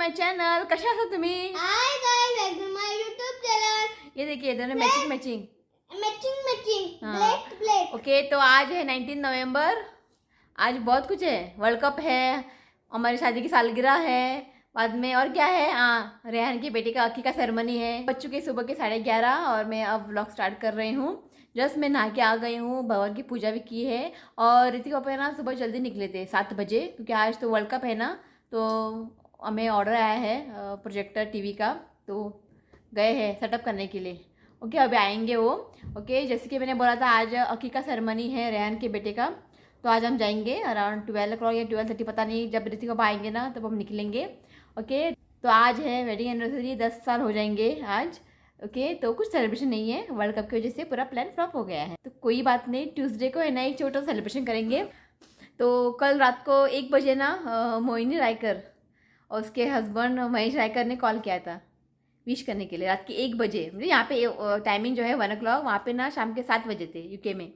My channel. कशा आहात तुम्ही? Hi guys, welcome my YouTube channel. ये देखिए दोनों मैचिंग मैचिंग. मैचिंग हाँ. ब्लैक. ओके, तो आज है 19 नवंबर. आज बहुत कुछ है. वर्ल्ड कप है, हमारी शादी की सालगिरह है, बाद में और क्या है, हाँ रेहान की बेटी का अक्की का सेरेमनी है. बज चुके सुबह के 11:30 और मैं अब व्लॉग स्टार्ट कर रही हूँ. जस्ट मैं नहा के आ गई हूँ, भगवान की पूजा भी की है. और ऋतिक पापा ना सुबह जल्दी निकले थे 7 बजे, क्योंकि आज तो वर्ल्ड कप है ना. तो हमें ऑर्डर आया है प्रोजेक्टर टीवी का, तो गए हैं सेटअप करने के लिए. ओके, अभी आएंगे वो. ओके, जैसे कि मैंने बोला था आज अक्की का सेरेमनी है रेहान के बेटे का, तो आज हम जाएंगे अराउंड 12 o'clock या 12:30, पता नहीं, जब ऋतिक पापा आएंगे ना तब हम निकलेंगे. ओके, तो आज है वेडिंग एनिवर्सरी, 10 साल हो जाएंगे आज. ओके, तो कुछ सेलिब्रेशन नहीं है, वर्ल्ड कप की वजह से पूरा प्लान फ्लॉप हो गया है, तो कोई बात नहीं. ट्यूसडे को है ना एक छोटा सेलिब्रेशन करेंगे. तो कल रात को 1 बजे ना मोहिनी रायकर और उसके हस्बैंड महेश रायकर ने कॉल किया था विश करने के लिए. रात के 1 बजे, मतलब यहाँ पे टाइमिंग जो है 1 o'clock, वहाँ पे ना शाम के 7 बजे थे यूके में.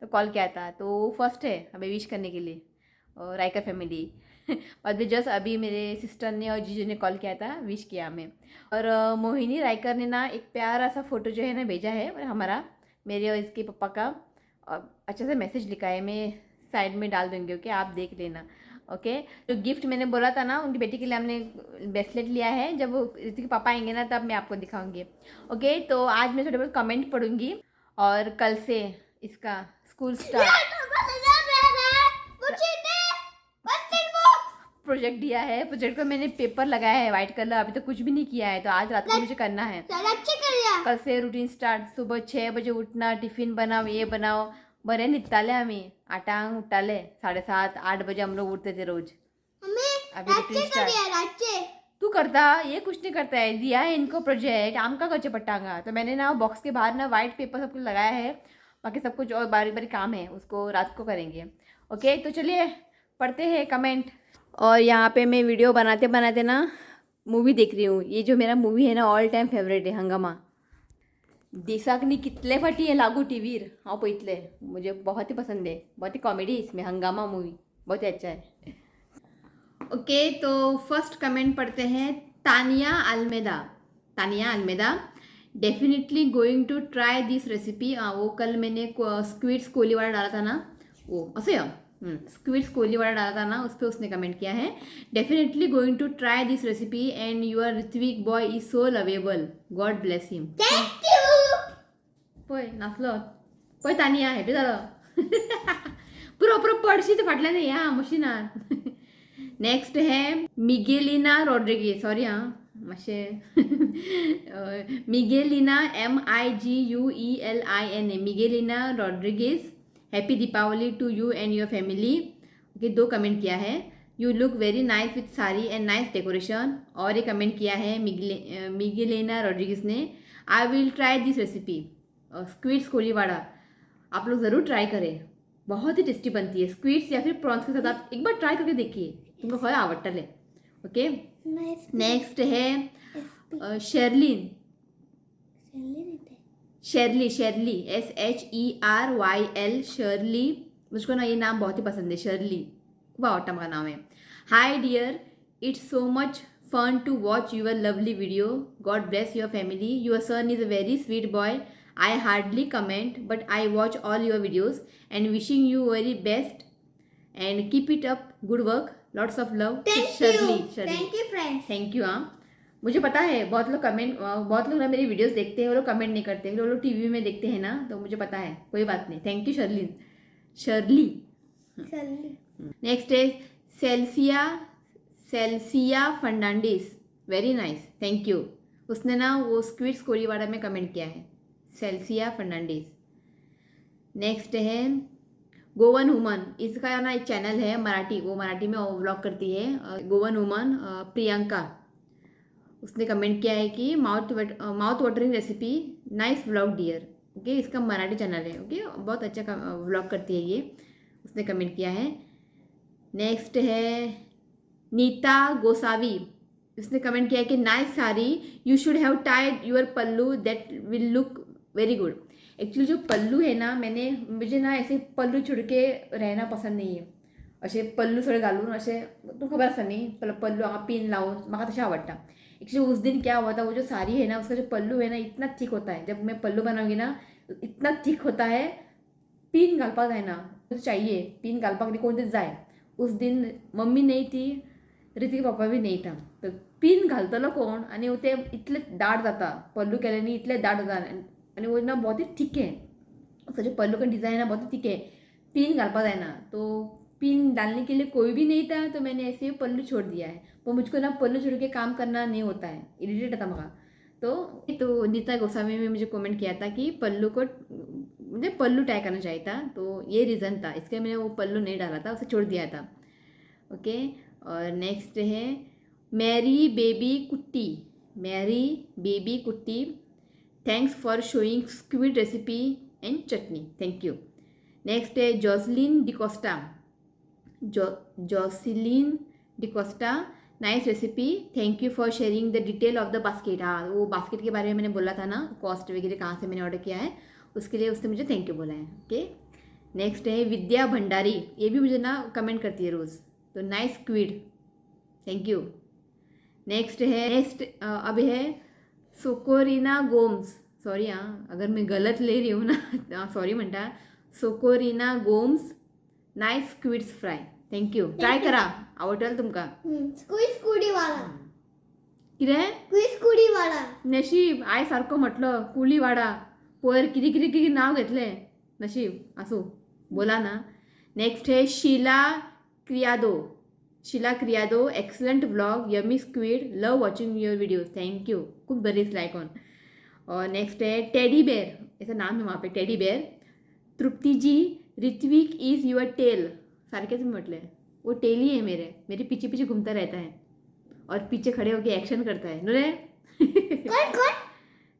तो कॉल किया था, तो फर्स्ट है हमें विश करने के लिए रायकर फैमिली. बाद में जस्ट अभी मेरे सिस्टर ने और जीजू ने कॉल किया था, विश किया हमें. और मोहिनी रायकर ने ना एक प्यारा सा फोटो जो है ना भेजा है हमारा, मेरे और इसके पापा का. और अच्छा सा मैसेज लिखा है, मैं साइड में डाल दूँगी. ओके, आप देख लेना. ओके, जो गिफ्ट मैंने बोला था ना उनकी बेटी के लिए, हमने ब्रेसलेट लिया है. जब ऋतिक के पापा आएंगे ना तब मैं आपको दिखाऊंगी. ओके, तो आज मैं थोड़े बहुत कमेंट पढ़ूंगी और कल से इसका स्कूल स्टार्ट. प्रोजेक्ट दिया है, प्रोजेक्ट को मैंने पेपर लगाया है वाइट कलर, अभी तो कुछ भी नहीं किया है, तो आज रात को मुझे करना है. कल से रूटीन स्टार्ट. सुबह 6 बजे उठना, टिफिन बनाओ, ये बनाओ. बरे निघताले आम्ही 8 उठाले, 7:30-8 बजे हम लोग उठते थे रोज. अभी रूटीन स्टार्ट. तू करता ये कुछ नहीं करता है, दिया है इनको प्रोजेक्ट, आम का कच्चे पट्टांगा. तो मैंने ना बॉक्स के बाहर ना वाइट पेपर सब कुछ लगाया है, बाकी सब कुछ और बारी बारी काम है उसको रात को करेंगे. ओके, तो चलिए पढ़ते हैं कमेंट. और यहाँ पे मैं वीडियो बनाते बनाते ना मूवी देख रही हूँ. ये जो मेरा मूवी है ना ऑल टाइम फेवरेट है, हंगामा. दिसाकनी कितले फाटी है लागू टीवीर, हाँ पळितले. मुझे बहुत ही पसंद है, बहुत ही कॉमेडी है इसमें, हंगामा मूवी बहुत ही अच्छा है. ओके, तो फर्स्ट कमेंट पढ़ते हैं. Tania Almeida, definitely going to try this recipe. वो कल मैंने स्क्विड्स कोलीवाड़ा डाला था ना, वो ऐसे स्क्विड्स कोलीवाड़ा डाला था ना, उस पर उसने कमेंट किया है. Definitely going to try this recipe and your Hrithik boy is so lovable, God bless him. पळय नाचलो, पळय तानिया हॅपी झालं. पुरो पडशी तर फाटल्यान ह्या मशिनार. नेक्स्ट है मिगेलिना रॉड्रिगेज, सॉरी हाँ मातशें. Miguelina MIGUELINA, Miguelina Rodrigues. Happy Deepavali to you and your family. Okay, 2 comment किया है. You look very nice with sari and nice decoration. और एक कमेंट किया है मिगेलिना रॉड्रिगेज ने. I will try this recipe squids Koliwada. आप लोग ज़रूर ट्राई करें, बहुत ही टेस्टी बनती है. स्क्विड्स या फिर प्रॉन्स के साथ आप एक बार ट्राई करके देखिए, तुमको खरं आवडटले. ओके, नेक्स्ट है शेरलिन, शेरली SHERYL, शर्ली. मुझको ना ये नाम बहुत ही पसंद है, शर्ली खूप आवडता मला नाव है. Hi dear, it's so much fun to watch your lovely video. God bless your family. Your son is a very sweet boy. I hardly comment, but I watch all your videos and wishing you very best and keep it up. Good work. Lots of love. Shirley. Thank you friends. Thank you. हाँ, मुझे पता है बहुत लोग ना मेरी videos देखते हैं, वो लोग कमेंट नहीं करते, वो लोग टीवी में देखते हैं ना, तो मुझे पता है, कोई बात नहीं. Thank you Shirley. नेक्स्ट है Celsia Fernandes, very nice, thank you. उसने ना वो स्क्विड्स कोलीवाड़ा में कमेंट किया है, सेल्सिया फर्नांडिस. नेक्स्ट है गोवन वुमन, इसका ना एक चैनल है मराठी, वो मराठी में व्लॉग करती है. गोवन वुमन प्रियंका, उसने कमेंट किया है कि mouth watering recipe, nice vlog dear. Okay, इसका मराठी चैनल है. ओके, बहुत अच्छा व्लॉग करती है ये, उसने कमेंट किया है. नेक्स्ट है नीता गोसावी, उसने कमेंट किया है कि nice sari, you should have Tide your pallu, that will look very good. Actually जो पल्लू है ना, मुझे ना ऐसे पल्लू छुड़ के रहना पसंद नहीं है. असे पल्लू सगळे घालून असे तुमको खबर आसा न्ही पल्लू हांगा पिन लावून म्हाका तशें आवडटा। एक्चुअली उस दिन क्या हुआ था, वो जो साड़ी है ना उसका जो पल्लू है ना इतना थिक होता है, जब मैं पल्लू बनाऊंगी ना इतना थिक होता है, पिन घालपाक जायना, चाहिए पिन घालपाक कोण तरी जाय। उस दिन मम्मी नहीं थी, ऋतिक पापा भी नहीं था, तर पिन घालतलो कोण आणि ते इतले दाट जाता पल्लू केल्याने, इतले दाट जाता आणि वो ना बहुत ही थिक है, उसका जो पल्लू का डिज़ाइन है बहुत ही थिक है, पिन घालपा जायना। तो पिन डालने के लिए कोई भी नहीं था, तो मैंने ऐसे ही पल्लू छोड़ दिया है। पर मुझको ना पल्लू छोड़ के काम करना नहीं होता है, इरिटेट था मगा। तो नीता गोस्वामी में मुझे कमेंट किया था कि पल्लू को मुझे पल्लू टाई करना चाहिए था, तो ये रीज़न था, इसके मैंने वो पल्लू नहीं डाला था, उसे छोड़ दिया था। ओके, और नेक्स्ट है Mary Baby Kutty, Mary Baby Kutty, thanks for showing squid recipe and chutney, thank you. Next है Jocelyn D'Costa, Jocelyn D'Costa, nice recipe, thank you for sharing the detail of the basket. हाँ, वो बास्केट के बारे में मैंने बोला था ना, कॉस्ट वगैरह कहाँ से मैंने ऑर्डर किया है, उसके लिए उसने मुझे थैंक यू बोला है। ओके, नेक्स्ट है विद्या भंडारी, ये भी मुझे ना कमेंट करती है रोज़, तो nice squid, thank you. Next अब है सोकोरिना गोम्स, सॉरी हाँ अगर मैं गलत ले रही हूँ ना सॉरी म्हणटा, Socorrina Gomes, nice squids fry, thank you. Try करा, आवडटलं तुमका। स्क्वीज कुडीवाला, कितें स्क्वीज कुडीवाला, नशीब आय सारको म्हटलं कुलीवाडा, पयर कितें कितें कितें नाव घेतलें, नशीब आसूं, बोला ना। नेक्स्ट है Sheela Criado, excellent vlog, yummy squid, love watching your videos, thank you, खूप बरीच लाइक ऑन। और नेक्स्ट है टेडी बेयर, ऐसा नाम है वहाँ पे teddy bear, Trupti ji, Ritvik is your tail, सारखे से म्हटले, वो टेल ही है मेरे पीछे पीछे घूमता रहता है और पीछे खड़े होकर एक्शन करता है नुरे कौन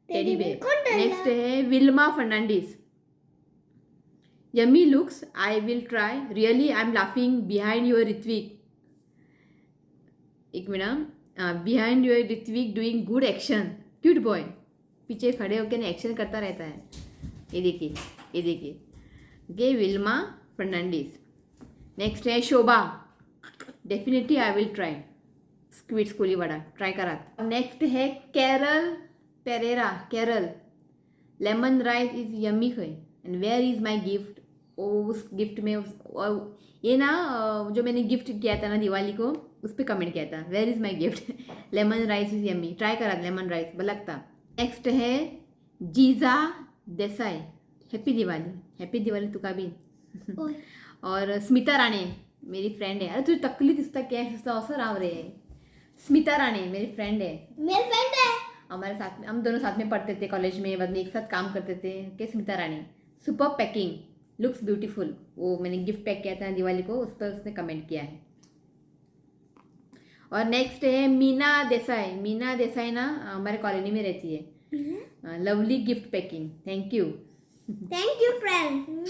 टेडी बेयर। नेक्स्ट है Wilma Fernandes, yummy looks, I will try, really I am laughing behind your Ritvik, एक minute, behind your Ritvik doing good action, cute boy, पीछे खड़े होकर एक्शन करता रहता है, ये देखिए। Okay, Wilma Fernandes. नेक्स्ट है Shobha, definitely I will try, squid Koliwada try करा। नेक्स्ट है Carol Pereira, Carol, lemon rice is yummy खय and where is my gift, उस गिफ्ट में ये ना जो मैंने गिफ्ट किया था ना दिवाली को, उस पर कमेंट किया था, where is my gift, lemon rice is yummy, try करा लेमन राइस बरं लागता। नेक्स्ट है जीजा देसाई, हैप्पी दिवाली तुका भी। और स्मिता राणे मेरी फ्रेंड है, अरे तुझी तकली दिसता क्या दिसता असं राव रे, स्मिता राणे मेरी फ्रेंड है, हमारे साथ में, हम दोनों साथ में पढ़ते थे कॉलेज में, बाद में एक साथ काम करते थे। के Smita Rane, super packing, looks beautiful, वो मैंने गिफ्ट पैक किया था दिवाली को, उस पर उसने कमेंट किया है। और नेक्स्ट है मीना देसाई ना हमारे कॉलोनी में रहती है, lovely gift packing, thank you friend.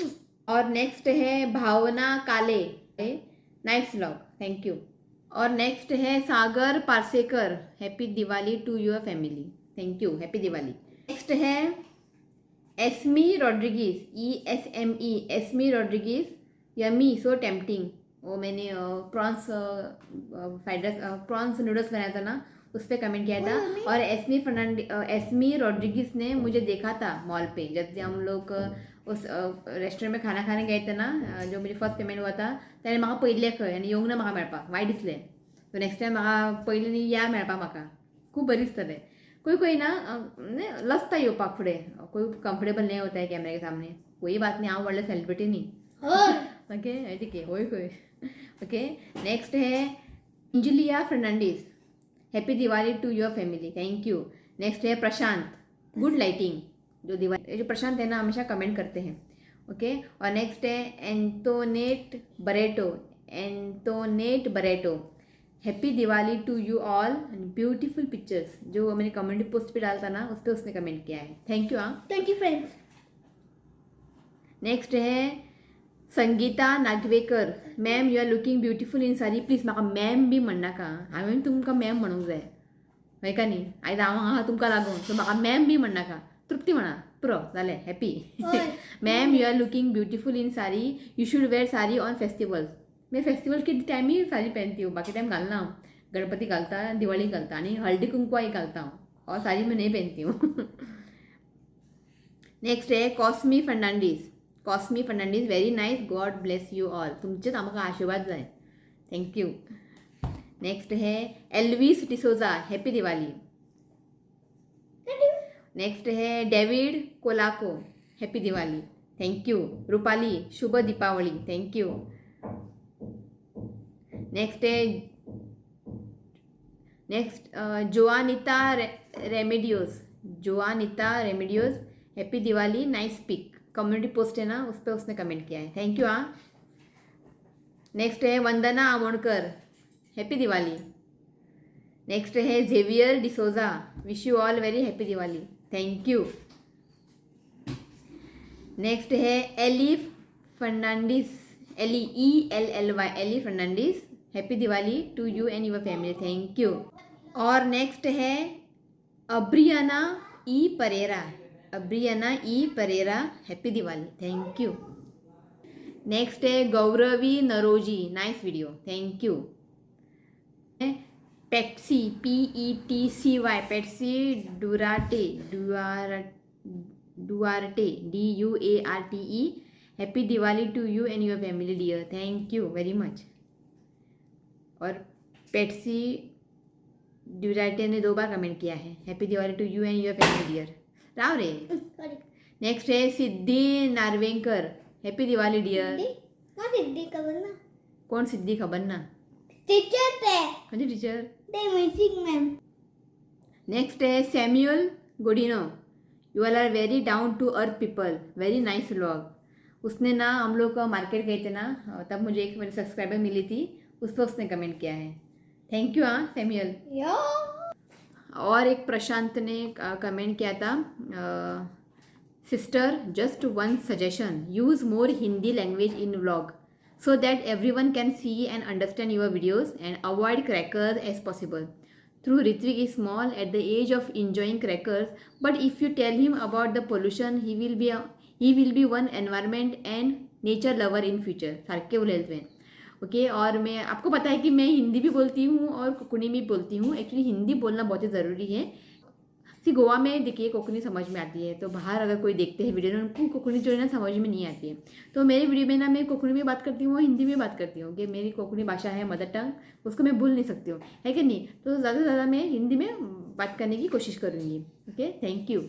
और नेक्स्ट है Bhavana Kale, nice vlog, thank you. और नेक्स्ट है Sagar Parsekar, happy Diwali to your family, thank you, happy Diwali. Next है Esme Rodrigues, Esme Rodrigues, yummy so tempting, वो मैंने prawns fried rice prawns noodles बनाया था ना, उस पर कमेंट किया था। और एस्मी रॉड्रिगीज ने मुझे देखा था मॉल पे, जब हम लोग उस रेस्टोरेंट में खाना खाने गए थे ना, जो मुझे फर्स्ट पेमेंट हुआ था, त्याने म्हाका पयले खंय आनी येवंक ना म्हाका मेळपाक, वायट दिसलें। सो नेक्स्ट टायम म्हाका पयलीं न्ही या मेळपाक म्हाका, खूब बरी दिसतलें। कोई ना लसता येवपाक फुडें, कोई कम्फर्टेबल नहीं होता है कैमरे के सामने, कोई बात नहीं, हांव व्हडलें सेलिब्रिटी न्ही, ओके ठीक है, होय ओके। नेक्स्ट है Injulia Fernandes, happy Diwali to your family, thank you. Next है प्रशांत, गुड लाइटिंग, जो दिवाली जो प्रशांत है ना हमेशा कमेंट करते हैं, ओके। और नेक्स्ट है Antoinette Barreto, happy Diwali to you all, beautiful pictures, जो मैंने कम्युनिटी पोस्ट पे डाला था ना, उस पर उसने कमेंट किया है, थैंक यू। हाँ, थैंक यू फ्रेंड्स। नेक्स्ट है Sangeeta Nagvekar, ma'am you are looking beautiful in sari, please म्हाका मॅम बी म्हणनाका, हांवें तुमकां मॅम म्हणूंक जाय, हय का न्ही, आयज हांव हांगा तुमकां लागून, सो म्हाका मॅम बी म्हणनाका, तृप्ती म्हणा, पुरो जालें, happy. Ma'am you are looking beautiful in sari, you should wear sari on festivals, मैं फेस्टिवल के टाइम ही साडी पहनती हूँ, बाकी टाइम घालना गणपती घालता, दिवाळी घालता आणि हळदी कुंकवाही घालता हूँ, और साड़ी में नहीं पहनती हूँ. नेक्स्ट है Cosme Fernandes. Cosme Fernandes very nice, god bless you all. तुमचेच आमकां आशीर्वाद जाय. थँक्यू. नेक्स्ट है एल्विस डिसोजा, हैप्पी दिवाली. नेक्स्ट है David Colaco, happy Diwali. Thank you. Rupali, शुभ Deepavali. Thank you. Next Joanita Remedios. Joanita Remedios, happy Diwali, nice pic. Community post है ना, उस पर उसने कमेंट किया है. Thank you. हाँ. नेक्स्ट है वंदना आमोणकर, हैप्पी दिवाली. नेक्स्ट है Xavier D'Souza, wish you all very happy Diwali. Thank you. Next है Elly Fernandes, ELLY, Elly Fernandes, happy Diwali to you and your family. Thank you. और नेक्स्ट है Abriana E Pereira. Abriana E Pereira, happy Diwali. Thank you. Next है Gauravi Naroji, nice video. Thank you. Petsy, PETCY, Petsy Duarte, DUARTE, happy Diwali to you and your family dear. Thank you very much. और पेट्सी ड्यूराटे ने 2 बार comment किया है, happy Diwali to you and your family dear. राव रे. Next है Siddhi Narvekar, happy Diwali dear. Siddhi खबर ना. कोण सिद्धी खबर ना. टीचर ते. म्हणजे टीचर. ते म्युझिक मैम. नेक्स्ट है Samuel Godinho, you all are very down to earth people, very nice vlog. उसने ना, हम लोग मार्केट गए थे ना, तब मुझे एक मेरी सब्सक्राइबर मिली थी, उस पर उसने कमेंट किया है. Thank you. हाँ सैम्यूअल. और एक प्रशांत ने कमेंट किया था, sister just one suggestion, use more Hindi language in vlog so that everyone can see and understand your videos, and avoid crackers as possible. Through Ritvik is small at the age of enjoying crackers, but if you tell him about the pollution, he will be one environment and nature lover in future. सारखे बोलेल तुवें. Okay. और मैं, आपको पता है कि मैं हिंदी भी बोलती हूँ और कोंकणी भी बोलती हूँ. एक्चुअली हिंदी बोलना बहुत ही ज़रूरी है. गोवा में देखिए कोंकणी समझ में आती है, तो बाहर अगर कोई देखते हैं वीडियो में, उनको कोंकणी जो है ना समझ में नहीं आती है. तो मेरी वीडियो में ना मैं कोंकणी में बात करती हूँ और हिंदी में बात करती हूँ, कि मेरी कोंकणी भाषा है मदर टंग, उसको मैं भूल नहीं सकती हूँ, है कि नहीं. तो ज़्यादा से ज़्यादा मैं हिंदी में बात करने की कोशिश करूँगी. ओके. Thank you.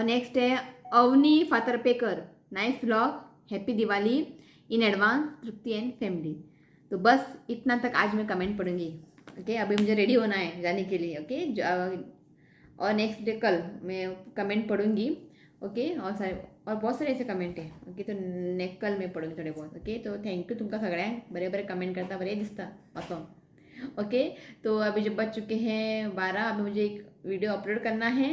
नेक्स्ट है Avani Fatarpekar, nice vlog, happy Diwali in advance, Trupti and family. तो बस इतना तक आज मैं कमेंट पढ़ूंगी. ओके. अभी मुझे रेडी होना है जाने के लिए. ओके. और नेक्स्ट डे कल मैं कमेंट पढ़ूंगी. ओके. और बहुत सारे ऐसे कमेंट है. ओके. तो नेक्स्ट कल मैं पढ़ूंगी थोडे बहुत. ओके. तो थँक्यू तुमका सगळ्यांक, बरे बरे कमेंट करता, बरे दिसता असं. ओके. तो अभी जब बज चुके हैं 12, अभी मुझे एक वीडियो अपलोड करना है,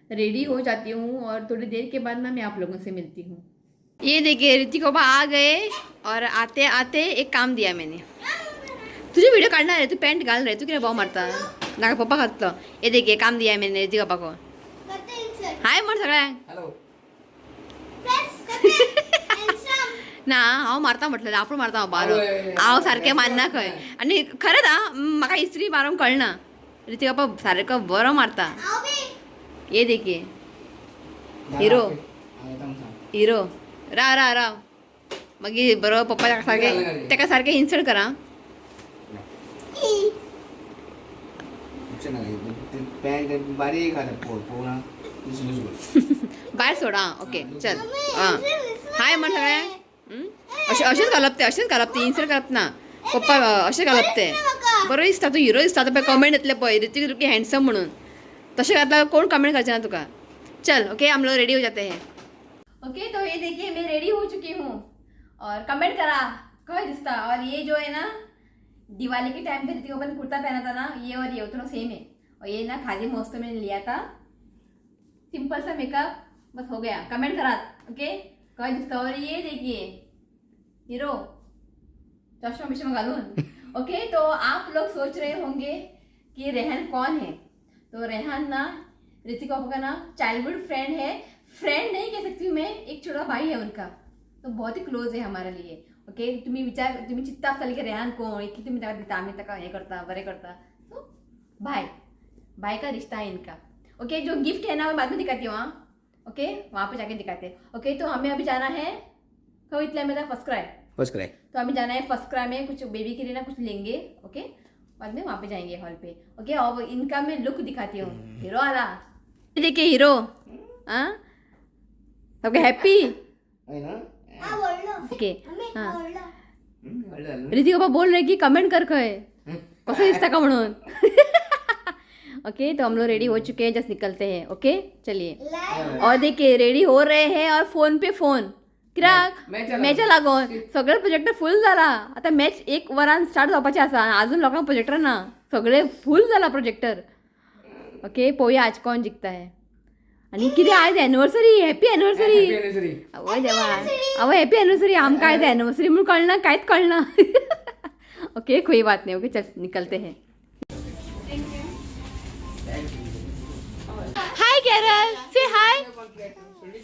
रेडी हो जाती हूँ और थोड़ी देर के बाद ना मैं आप लोगों से मिलती हूँ. ये देखिए ऋतिक बाबा आ गए, और आते आते एक काम दिया मैंने. तुझे वीडियो काढणार है, तू पैंट घाल रहे, तू क्या भाव मारता ना पप्पा घातलं. ये देखिए काम दिया है मैंने ऋतिक बाबा को. हाय म्हण सगळ्यांक. ना हांव मारता म्हटलें, आपण मारता बारो, हांव सारकें मारना खंय. आनी खरेंच आं, म्हाका इस्त्री मारूंक कळना. ऋतिक बाबा सारको बरो मारता. ये देखिए हिरो, हिरो. राव मागीर बरो पप्पा सारकें, तेका सारकें इन्सल्ट करा. बाहेर सोडा. ओके चल. हां हाय म्हण सगळ्यांक. अशेंच घालप ते इन्सल्ट करप ना. पप्पा अशें घालप ते बरो दिसता. तू हिरो दिसता. आता कमेंट येतले पळय, ऋतिक तुकी हँडसम म्हणून. तशें घातल्यार कोण कमेंट करचे ना तुका. चल. ओके. हम लोग रेडी हो जाते हैं. ओके. तो ये देखिए मैं रेडी हो चुकी हूँ, और कमेंट करा कहाँ दिसता. और ये जो है ना, दिवाली के टाइम पे ऋतिक अपन कुर्ता पहना था ना, ये और ये उतना सेम है. और ये ना खादी मस्त मैंने लिया था, सिंपल सा मेकअप, बस हो गया. कमेंट करा. ओके. कहाँ दिसता. और ये देखिए हीरो, चश्मा बिश्मा घालून. ओके. तो आप लोग सोच रहे होंगे कि रेहान कौन है. तो रेहान ना ऋतिक पापा का ना चाइल्डहुड फ्रेंड है. फ्रेंड नहीं कह सकती हूँ मैं, एक छोटा भाई है उनका, तो बहुत ही क्लोज है हमारे लिए. ओके तुम्ही चित्ता असाल की रेहान कोण की तुम्ही त्याला देता आम्ही त्याला हे करता बरे करता सो भाई का रिश्ता है इनका ओके जो गिफ्ट है ना मैं बाद में दिखाती हूँ ओके वहाँ पे जाके दिखाते हैं ओके तो हमें अभी जाना है कब इतना मेरा फर्स्ट क्राई तो हमें जाना है फर्स्ट क्राई में कुछ बेबी के लिए ना कुछ लेंगे ओके बाद में वहाँ पे जाएंगे हॉल पे ओके और इनका मैं लुक दिखाती हूँ हीरो वाला देखिए हीरो हाँ सबके हैप्पी हाँ बोल लो ओके हमें हाँ बोल लो रितिक बाबा बोल रहे की कमेंट कर काय कसं दिसता का म्हणून ओके तो हम लोग रेडी हो चुके हैं जस्ट निकलते हैं ओके चलिए लाइव और देखिए रेडी हो रहे हैं और फोन पे फोन किराक मॅच लागून सगळे प्रोजेक्टर फुल झाला आता मॅच 1 वरान स्टार्ट जावपाचे आसा अजून लोकांक प्रोजेक्टर ना सगळे फुल झाला प्रोजेक्टर ओके पळोवया आज कोण जिखता है आणि कितें आज एनिवर्सरी हॅपी एनिवर्सरी आवय देवा आवय हॅपी एनिवर्सरी आमकां आज एनिवर्सरी म्हणून कळना कांयच कळना ओके कोई बात नहीं ओके चल निकलते हैं हाय कैरल से हाय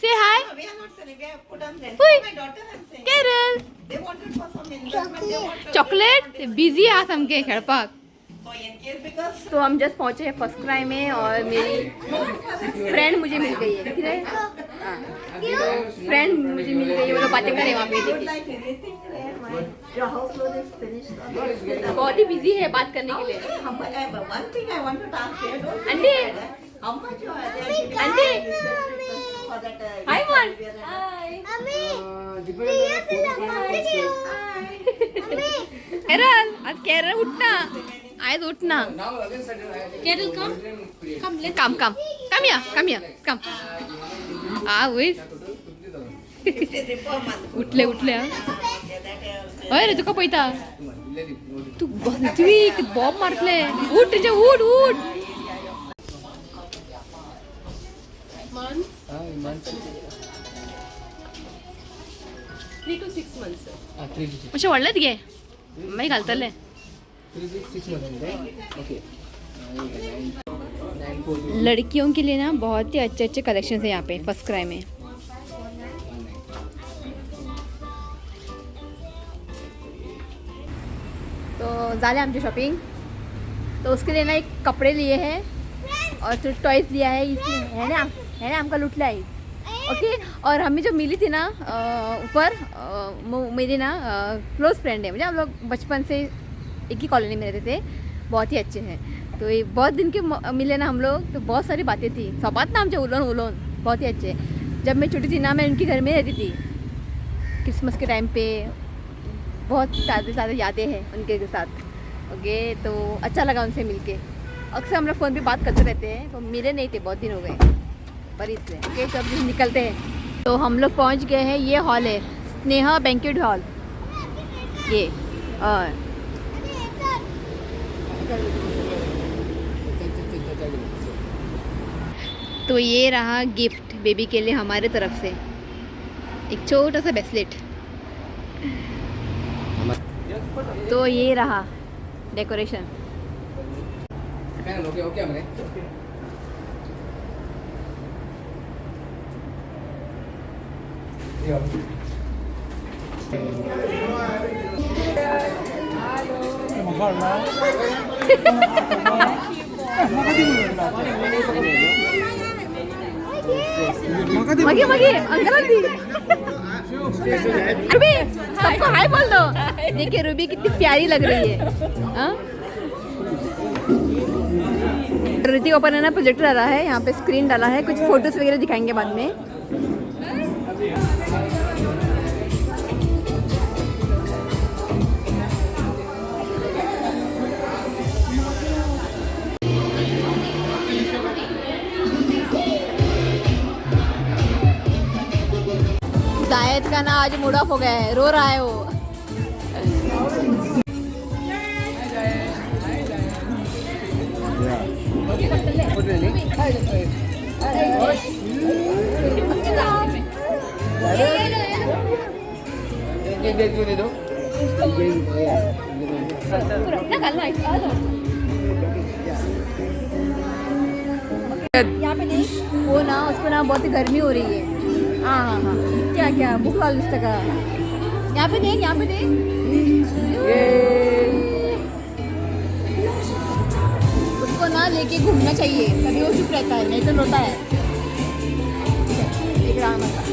से हाय We are not selling. We have put on rent. Oi. My daughter I'm saying. Carol They wanted for some investment. They want chocolate busy आहात आमके खेळपाक So in case because तो हम जस्ट पहुंचे हैं फर्स्ट क्राई में और मेरी फ्रेंड मुझे मिल गई है किधर फ्रेंड मुझे मिल गई है वो लोग बातें कर रहे हैं वहाँ पे would देखिए like anything there. Your house loan is finished. बहुत ही बिजी है बात करने के लिए How much? One thing I wanted to ask you. Don't Andy. forget that. How much you are there? Andy. For that. Hi one हमें प्रिया से केरल आज केरल उठना आज उठना केरल कम आ वयस Per month. उठले Yeah, that I also. अरे तुका पळयता तू तुम्ही बॉब मारतले उठ तेजे उठ अशें व्हडलेच घे मागीर घालतले लड़कियों के लिए ना बहुत ही अच्छे अच्छे कलेक्शन है यहाँ पे फर्स्ट क्राई में तो झाले आमची शॉपिंग तो उसके लिए ना एक कपड़े लिए हैं और तो टॉयज लिया है इसने है ना हमका लूट लिया है ओके और हमें जो मिली थी ना ऊपर मेरी ना क्लोज फ्रेंड है मुझे हम लोग बचपन से एक ही कॉलोनी में रहते थे बहुत ही अच्छे हैं तो ये बहुत दिन के मिले ना हम लोग तो बहुत सारी बातें थी सबात ना हमसे उलोन बहुत ही अच्छे जब मैं छोटी थी ना मैं उनके घर में रहती थी क्रिसमस के टाइम पे बहुत ज़्यादा यादें हैं उनके साथ ओके तो अच्छा लगा उनसे मिलके अक्सर हम लोग फ़ोन पे बात करते रहते हैं तो मिले नहीं थे बहुत दिन हो गए पर इसलिए ओके तो अब निकलते हैं तो हम लोग पहुंच गए हैं ये हॉल है स्नेहा बैंक्वेट हॉल ये और तो ये रहा गिफ्ट बेबी के लिए हमारे तरफ से एक छोटा सा ब्रेसलेट तो ये रहा डेकोरेशन मगे अंकल दी रूबी सबको हाय बोल दो देखिए रूबी कितनी प्यारी लग रही है हाँ ऋतिक ओपन है ना प्रोजेक्टर डाला है यहाँ पे स्क्रीन डाला है कुछ फोटोज वगैरह दिखाएंगे बाद में जायद का ना आज मूड ऑफ हो गया है रो रहा है वो यहाँ पे देख वो ना उसको ना बहुत ही गर्मी हो रही है हाँ क्या क्या भूख लाल का यहाँ पे देख, यहाँ पे देख। उसको ना लेके घूमना चाहिए, तभी वो चुप रहता है, नहीं तो रोता है। एक राम आता।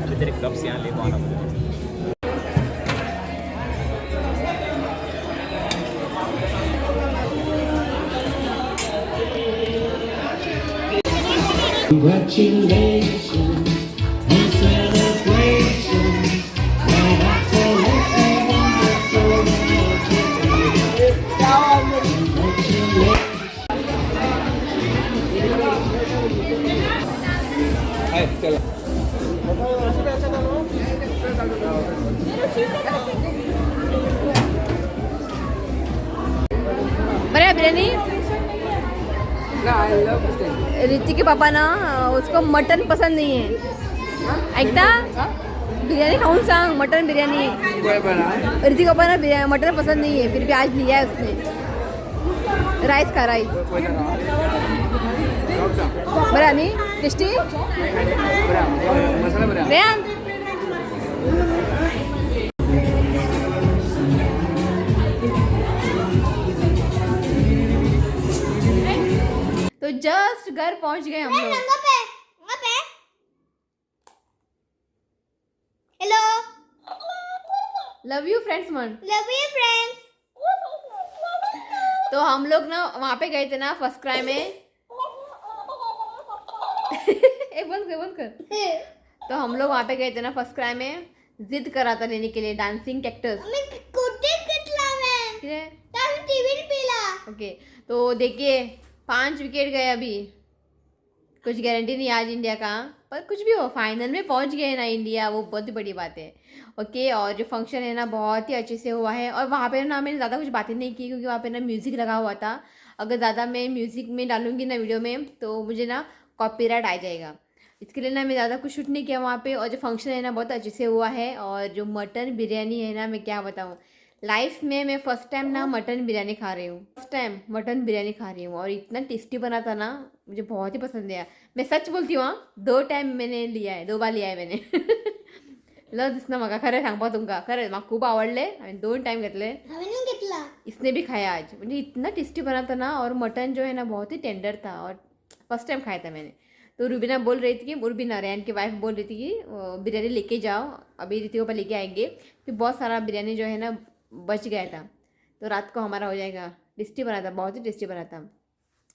अभी तेरे कप्स यहाँ ले को आना मुझे। Congratulations and celebrations. And that's a lesson बरं बिर्याणी रितिक के पापा ना उसको मटन पसंद नहीं है ऐकता बिरयानी खाऊन सांग मटन बिरयानी रितिक पापा ना मटन पसंद नहीं है फिर भी आज लिया है उसने राइस का राइस बरं आणि टेस्टी रेहान तो जस्ट घर पहुंच गए हम लोग हेलो लव यू फ्रेंड्स मन लव यू फ्रेंड्स तो हम लोग ना वहाँ पे गए थे ना फर्स्ट क्राई में बंद कर तो हम लोग वहाँ पे गए थे ना फर्स्ट क्राई में जिद करा था लेने के लिए डांसिंग कैक्टस मी कुठेच घेतला मैं तर टीव्ही पिला ओके तो देखिए 5 विकेट गए अभी कुछ गारंटी नहीं आज इंडिया का पर कुछ भी हो फाइनल में पहुंच गए ना इंडिया वो बहुत ही बड़ी बात है ओके और जो फंक्शन है ना बहुत ही अच्छे से हुआ है और वहाँ पे ना मैंने ज़्यादा कुछ बातें नहीं की क्योंकि वहाँ पे ना म्यूज़िक लगा हुआ था अगर ज़्यादा मैं म्यूज़िक में डालूंगी ना वीडियो में तो मुझे ना कॉपीराइट आ जाएगा इसके लिए ना मैं ज़्यादा कुछ शूट नहीं किया वहाँ पे और जो फंक्शन है ना बहुत अच्छे से हुआ है और जो मटन बिरयानी है ना मैं क्या बताऊँ लाइफ में मैं फ़र्स्ट टाइम ना मटन बिरयानी खा रही हूँ फर्स्ट टाइम मटन बिरयानी खा रही हूँ और इतना टेस्टी बना था ना मुझे बहुत ही पसंद आया मैं सच बोलती हूँ 2 टाइम मैंने लिया है 2 बार लिया है मैंने लस दिसना म्हाका खरें सांगपा तुमकां खरें म्हाका खूब आवडले हांवें 2 टाइम घेतले हांवें घेतला इसने भी खाया आज म्हणजे इतना टेस्टी बना था ना और मटन जो है ना बहुत ही टेंडर था और फर्स्ट टाइम खाया था मैंने तो रुबीना बोल रही थी कि रुबीना रेहान की वाइफ बोल रही थी कि बिरयानी लेके जाओ अभी रीति पापा लेके आएंगे कि बहुत सारा बिरयानी जो है ना बच गया था तो रात को हमारा हो जाएगा टेस्टी बना था बहुत ही टेस्टी बना था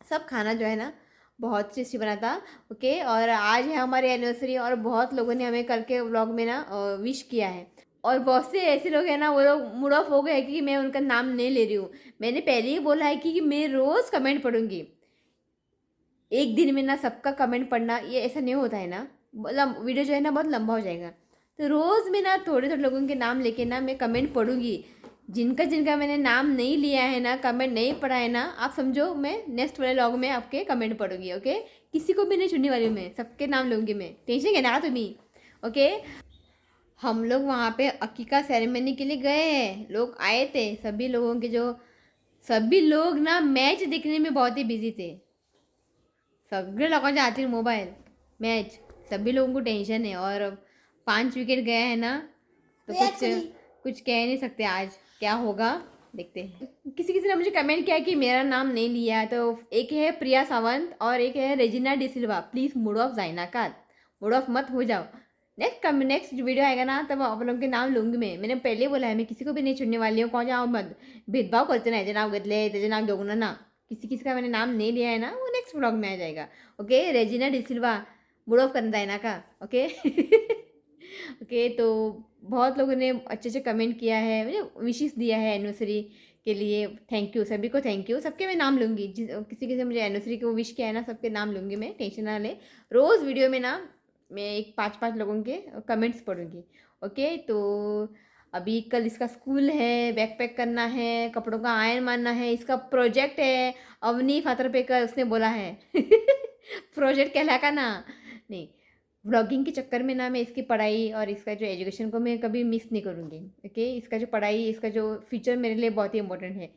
सब खाना जो है ना बहुत टेस्टी बना था ओके और आज है हमारी एनिवर्सरी और बहुत लोगों ने हमें कल के व्लॉग में ना विश किया है और बहुत से ऐसे लोग हैं ना वो लोग मूड ऑफ हो गए कि मैं उनका नाम नहीं ले रही हूँ मैंने पहले ही बोला है कि मैं रोज़ कमेंट पढ़ूंगी एक दिन में ना सबका कमेंट पढ़ना ये ऐसा नहीं होता है ना वीडियो जो है ना बहुत लंबा हो जाएगा तो रोज़ मैं ना थोड़े थोड़े लोगों के नाम लेके ना मैं कमेंट पढ़ूंगी जिनका मैंने नाम नहीं लिया है ना कमेंट नहीं पढ़ा है ना आप समझो मैं नेक्स्ट वाले व्लॉग में आपके कमेंट पढ़ूंगी ओके किसी को भी नहीं चुनने वाली हूँ मैं सबके नाम लूँगी मैं टेंशन है ना तुम्हें ओके हम लोग वहाँ पे अकीका सेरेमनी के लिए गए हैं लोग आए थे सभी लोग ना मैच देखने में बहुत ही बिजी थे सगळे लोगों हाथी मोबाइल मैच सभी लोगों को टेंशन है और 5 विकेट गया है ना तो कुछ कह नहीं सकते आज क्या होगा देखते हैं किसी ने मुझे कमेंट किया कि मेरा नाम नहीं लिया तो एक है प्रिया सावंत और एक है Regina de Silva please mood off Zaina का मूड ऑफ मत हो जाओ नेक्स्ट वीडियो आएगा ना तब आप लोगों के नाम लूँगी मैंने पहले ही बोला है मैं किसी को भी नहीं चुनने वाली हूँ कौन जाओ मत भेदभाव करते ना नाव घेतले त्याचे नाव घेऊ ना किसी का मैंने नाम नहीं लिया है ना वो नेक्स्ट व्लॉग में आ जाएगा ओके रेजिना डी सिल्वा मूड ऑफ करना है ना का ओके ओके तो बहुत लोगों ने अच्छे कमेंट किया है मुझे विशेस दिया है एनिवर्सरी के लिए थैंक यू, सभी को थैंक यू। सबके मैं नाम लूँगी, किसी किसी मुझे एनिवर्सरी को विश किया है ना, सबके नाम लूँगी मैं, टेंशन ना ले। रोज़ वीडियो में ना मैं एक 5-5 लोगों के कमेंट्स पढ़ूँगी। ओके, तो अभी कल इसका स्कूल है, बैग पैक करना है, कपड़ों का आयरन मारना है, इसका प्रोजेक्ट है। अवनी फातरपेकर उसने बोला है प्रोजेक्ट कहला का ना, नहीं व्लॉगिंग के चक्कर में ना मैं इसकी पढ़ाई और इसका जो एजुकेशन को मैं कभी मिस नहीं करूँगी। ओके, इसका जो पढ़ाई, इसका जो फ्यूचर मेरे लिए बहुत ही इंपॉर्टेंट है।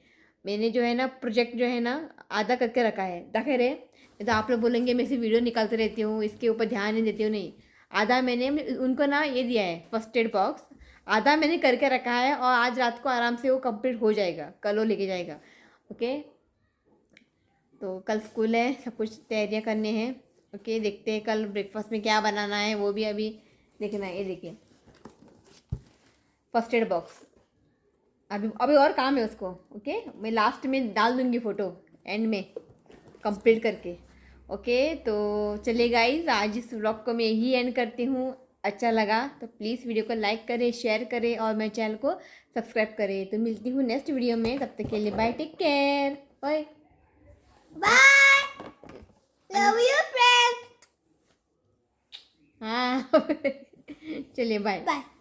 मैंने जो है ना प्रोजेक्ट जो है ना आधा करके रखा है, दाखिर है। तो आप लोग बोलेंगे मैं सिर्फ वीडियो निकालते रहती हूँ, इसके ऊपर ध्यान नहीं देती हूँ, नहीं। आधा मैंने उनको ना ये दिया है फर्स्ट एड बॉक्स, आधा मैंने करके रखा है और आज रात को आराम से वो कंप्लीट हो जाएगा, कल वो लेके जाएगा। ओके, तो कल स्कूल है, सब कुछ तैयारियां करने हैं। ओके, देखते हैं कल ब्रेकफास्ट में क्या बनाना है, वो भी अभी देखना है। ये देखिए फर्स्ट एड बॉक्स, अभी और काम है उसको। ओके, मैं लास्ट में डाल दूँगी फ़ोटो एंड में कंप्लीट करके। ओके, तो चलिए गाइस, आज इस व्लॉग को मैं यही एंड करती हूँ। अच्छा लगा तो प्लीज़ वीडियो को लाइक करें, शेयर करें और मेरे चैनल को सब्सक्राइब करें। तो मिलती हूँ नेक्स्ट वीडियो में, तब तक के लिए bye, take care, bye Bye. Love you, friends. हाँ चलिए बाय। Bye.